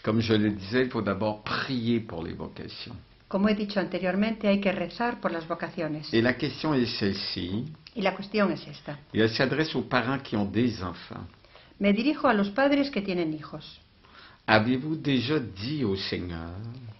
Comme je le disais, il faut d'abord prier pour les vocations. Como he dicho anteriormente, hay que rezar por las vocaciones. Et la question est celle-ci, Y la cuestión es esta. et elle s'adresse aux parents qui ont des enfants. Me dirijo a los padres que tienen hijos. Avez-vous déjà dit au Seigneur,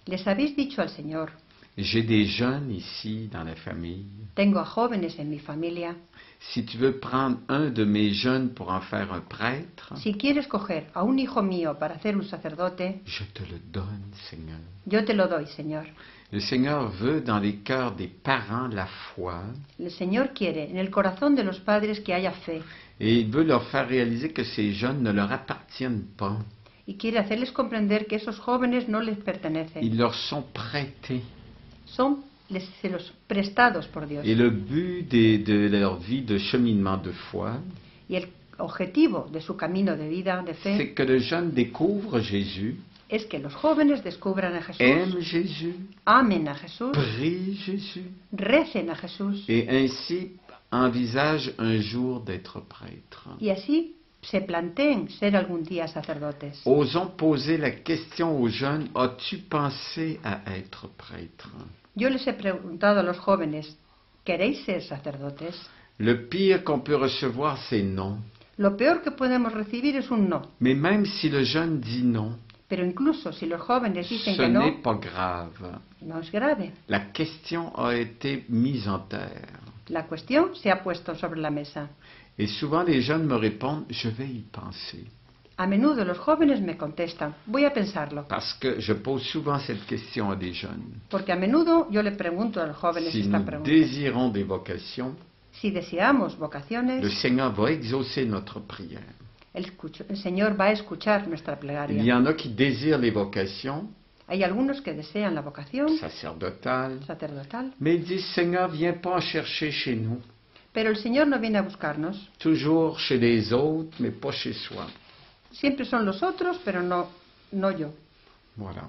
¿Les habéis dicho al Señor, j'ai des jeunes ici dans la famille, tengo a jóvenes en mi familia, si tu veux prendre un de mes jeunes pour en faire un prêtre, si quieres coger a un hijo mío para hacer un sacerdote, je te le donne, Seigneur. yo te lo doy, Señor? Le Seigneur veut dans les cœurs des parents la foi El Señor quiere en el corazón de los padres que haya fe et il veut leur faire réaliser que ces jeunes ne leur appartiennent pas. y quiere hacerles comprender que esos jóvenes no les pertenecen. Ils leur sont prêtés. Se los prestados por Dios. Et le but de leur vie de cheminement de foi, Y el objetivo de su camino de vida, de fe, c'est que le jeune découvre Jésus, es que los jóvenes descubran a Jesús, aime Jésus, amen a Jesús, prie Jésus, recen a Jesús et ainsi envisage un jour d'être prêtre. y así se planteen ser algún día sacerdotes. Osons poser la question aux jeunes, as-tu pensé à être prêtre? Yo les he preguntado a los jóvenes, ¿queréis ser sacerdotes? Le pire qu'on peut recevoir, c'est non. Lo peor que podemos recibir es un no. Mais même si le jeune dit non, Pero incluso si los jóvenes dicen ce que n'est no, pas grave. no es grave. La question a été mise en terre. La cuestión se ha puesto sobre la mesa. Et souvent les jeunes me répondent, je vais y penser. A menudo los jóvenes me contestan, voy a pensarlo. Parce que je pose souvent cette question à des jeunes. Porque a menudo yo le pregunto a los jóvenes Si esta nous pregunta. désirons des vocations, Si deseamos le vocaciones, Seigneur va exaucer notre prière. el Señor va a escuchar nuestra Il y plegaria. en a qui désirent les vocations Hay algunos que desean la vocación sacerdotales, sacerdotal, mais ils disent, Seigneur, viens pas en chercher chez nous. pero el Señor no viene a buscarnos. Toujours chez les autres, mais pas chez soi. Siempre son los otros, pero no yo. Voilà.